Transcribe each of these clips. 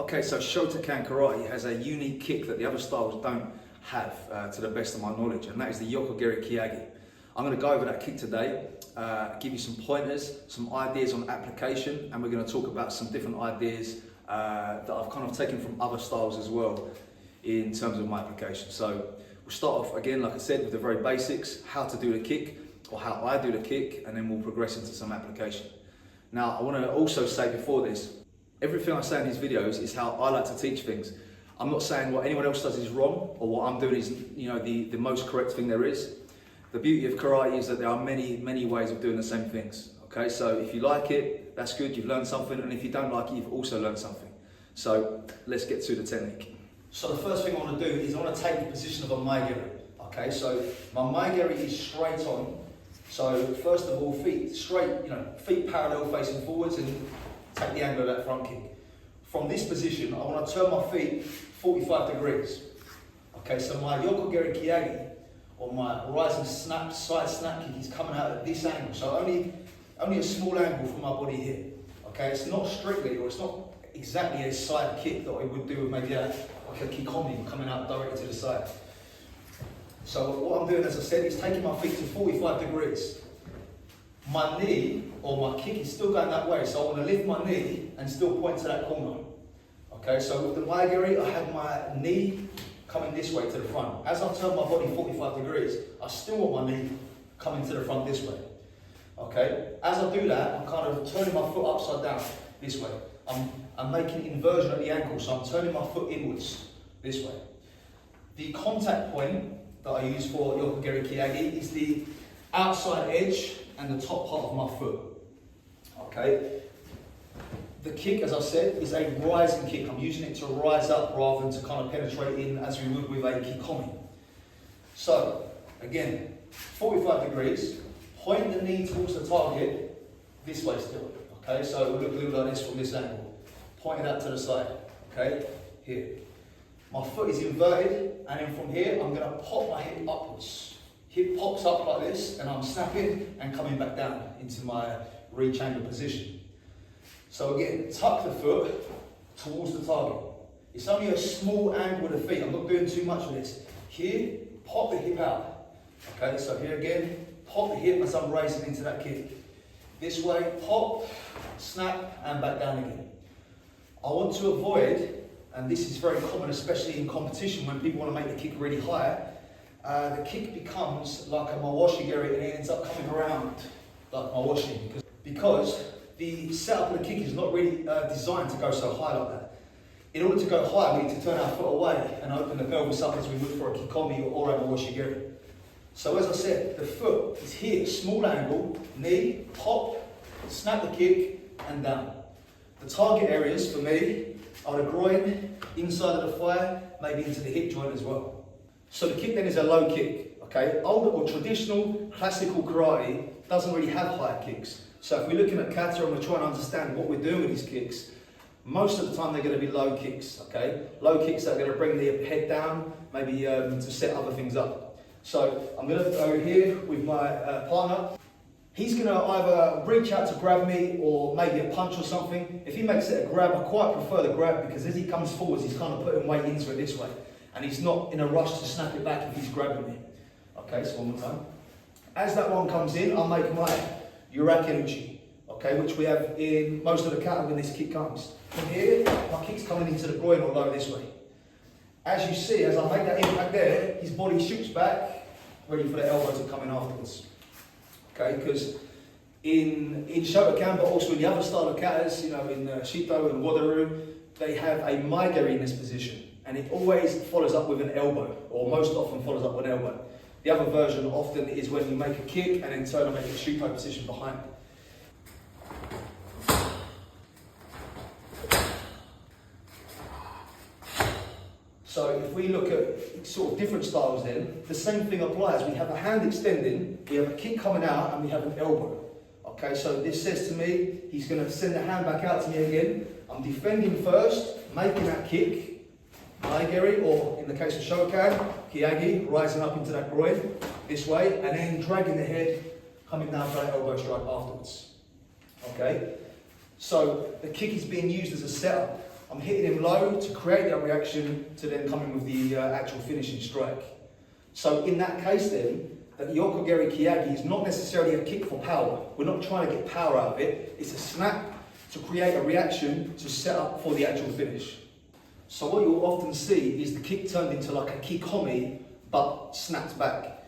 Okay, so Shotokan karate has a unique kick that the other styles don't have, to the best of my knowledge, and that is the Yoko Geri Keage. I'm going to go over that kick today, give you some pointers, some ideas on application, and we're going to talk about some different ideas that I've kind of taken from other styles as well in terms of my application. So we'll start off again, like I said, with the very basics, how to do the kick, or how I do the kick, and then we'll progress into some application. Now, I want to also say before this, everything I say in these videos is how I like to teach things. I'm not saying what anyone else does is wrong, or what I'm doing is, the most correct thing there is. The beauty of karate is that there are many ways of doing the same things. Okay, so if you like it, that's good, you've learned something, and if you don't like it, you've also learned something. So let's get to the technique. So the first thing I want to do is I want to take the position of a Maegeri. Okay, so my Maegeri is straight on. So first of all, feet straight, feet parallel facing forwards, and take the angle of that front kick. From this position, I want to turn my feet 45 degrees. Okay, so my Yoko Geri Keage, or my rising snap, side snap kick, is coming out at this angle. So only a small angle from my body here. Okay, it's not strictly, or it's not exactly a side kick that I would do with maybe like a Kikomi coming out directly to the side. So what I'm doing, as I said, is taking my feet to 45 degrees. My knee, or my kick, is still going that way, so I want to lift my knee and still point to that corner. Okay, so with the Maegeri, I have my knee coming this way to the front. As I turn my body 45 degrees, I still want my knee coming to the front this way. Okay, as I do that, I'm kind of turning my foot upside down this way. I'm making inversion at the ankle, so I'm turning my foot inwards this way. The contact point that I use for Yoko Geri Keage is the outside edge and the top part of my foot. Okay. The kick, as I said, is a rising kick. I'm using it to rise up rather than to kind of penetrate in as we would with a Kikomi. So, again, 45 degrees, point the knee towards the target, this way still. Okay, so it will look a little like this from this angle. Point it out to the side. Okay, here. My foot is inverted, and then from here, I'm going to pop my hip upwards. Hip pops up like this, and I'm snapping and coming back down into my rechange position. So again, tuck the foot towards the target. It's only a small angle with the feet. I'm not doing too much with this. Here, pop the hip out. Okay, so here again, pop the hip as I'm raising into that kick. This way, pop, snap, and back down again. I want to avoid, and this is very common, especially in competition when people want to make the kick really high, the kick becomes like a mawashi geri and it ends up coming around like mawashi because the setup of the kick is not really designed to go so high like that. In order to go high, we need to turn our foot away and open the pelvis up as we would for a Kikomi or a mawashi geri. So as I said, the foot is here, small angle, knee, pop, snap the kick, and down. The target areas for me are the groin, inside of the thigh, maybe into the hip joint as well. So the kick then is a low kick, okay? Older or traditional classical karate doesn't really have high kicks. So if we're looking at kata and we're trying to understand what we're doing with these kicks, most of the time they're going to be low kicks, okay? Low kicks that are going to bring the head down, maybe to set other things up. So I'm going to go here with my partner. He's going to either reach out to grab me or maybe a punch or something. If he makes it a grab, I quite prefer the grab because as he comes forwards, he's kind of putting weight into it this way. And he's not in a rush to snap it back if he's grabbing me. Okay, so one more time. As that one comes in, I'll make my Uraki uchi, okay, which we have in most of the kata when this kick comes. From here, my kick's coming into the groin or low this way. As you see, as I make that impact there, his body shoots back, ready for the elbow to come in afterwards. Okay, because in Shotokan, but also in the other style of katas, in Shito and Wadaru, they have a Maegeri in this position. And it always follows up with an elbow, or most often follows up with an elbow. The other version often is when you make a kick and then turn and make a Shuto position behind. So if we look at sort of different styles then, the same thing applies. We have a hand extending, we have a kick coming out, and we have an elbow. Okay, so this says to me, he's going to send the hand back out to me again. I'm defending first, making that kick. Maegeri, or in the case of Shotokan, Keage, rising up into that groin this way, and then dragging the head, coming down for that elbow strike afterwards. Okay, so the kick is being used as a setup. I'm hitting him low to create that reaction to then come in with the actual finishing strike. So in that case then, that Yoko Geri Keage is not necessarily a kick for power. We're not trying to get power out of it. It's a snap to create a reaction to set up for the actual finish. So what you'll often see is the kick turned into like a kikomi, but snapped back.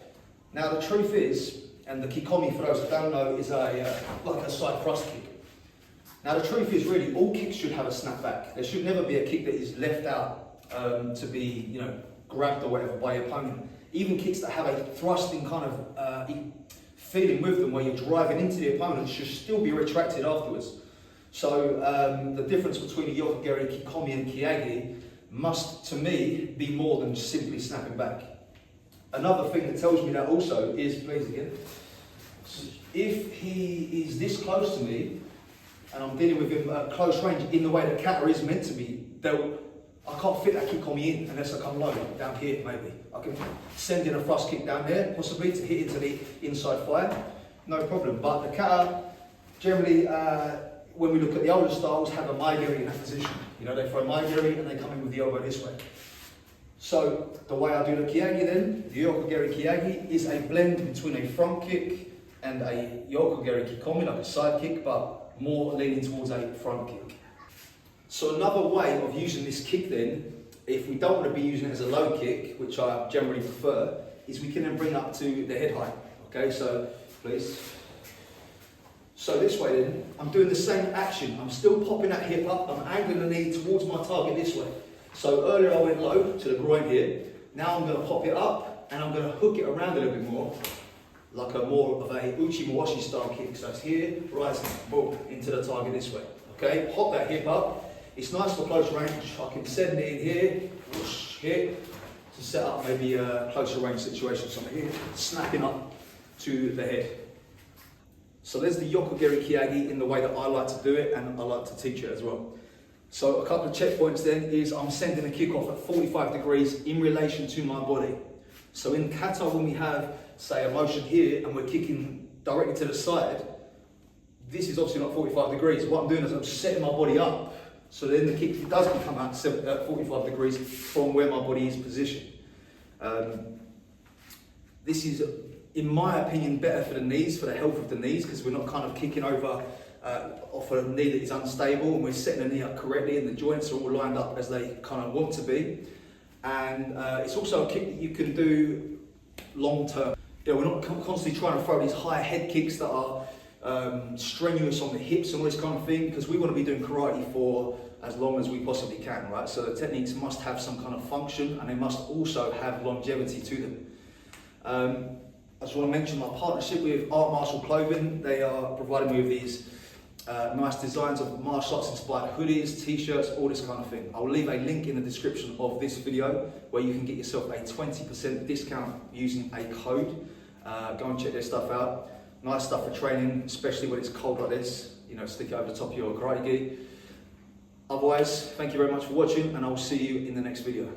Now the truth is, and the kikomi for those that don't know is like a side thrust kick. Now the truth is really all kicks should have a snap back. There should never be a kick that is left out to be grabbed or whatever by your opponent. Even kicks that have a thrusting kind of feeling with them where you're driving into the opponent should still be retracted afterwards. So the difference between a Yoko Geri, kikomi and Keage must, to me, be more than just simply snapping back. Another thing that tells me that also is, please again, if he is this close to me and I'm dealing with him at close range in the way that kata is meant to be, I can't fit that kick on me in unless I come low, down here maybe. I can send in a thrust kick down there, possibly to hit into the inside fire, no problem. But the kata, generally, when we look at the older styles, have a maigeri in that position. They throw maigeri and they come in with the elbow this way. So the way I do the Keage then, the Yoko Geri Keage, is a blend between a front kick and a Yoko Geri kikomi, like a side kick, but more leaning towards a front kick. So another way of using this kick then, if we don't want to be using it as a low kick, which I generally prefer, is we can then bring up to the head height. Okay, so please. So this way then, I'm doing the same action. I'm still popping that hip up, I'm angling the knee towards my target this way. So earlier I went low to the groin here. Now I'm going to pop it up and I'm going to hook it around a little bit more, like more of a uchi mawashi style kick. So it's here, rising, boom, into the target this way. Okay, hop that hip up. It's nice for close range. I can send it in here, whoosh, here, to set up maybe a closer range situation. So I'm here, snapping up to the head. So there's the Yoko Geri Keage in the way that I like to do it, and I like to teach it as well. So a couple of checkpoints then is I'm sending a kick off at 45 degrees in relation to my body. So in kata, when we have, say, a motion here and we're kicking directly to the side, this is obviously not 45 degrees. What I'm doing is I'm setting my body up. So then the kick does come out at 45 degrees from where my body is positioned. This is, in my opinion, better for the knees, for the health of the knees, because we're not kind of kicking over off a knee that is unstable, and we're setting the knee up correctly and the joints are all lined up as they kind of want to be. And it's also a kick that you can do long term. We're not constantly trying to throw these high head kicks that are strenuous on the hips and all this kind of thing, because we want to be doing karate for as long as we possibly can, right? So the techniques must have some kind of function and they must also have longevity to them. I just want to mention my partnership with Art Martial Clothing. They are providing me with these nice designs of martial arts inspired hoodies, t-shirts, all this kind of thing. I'll leave a link in the description of this video where you can get yourself a 20% discount using a code. Go and check their stuff out. Nice stuff for training, especially when it's cold like this. Stick it over the top of your karate gi. Otherwise, thank you very much for watching, and I'll see you in the next video.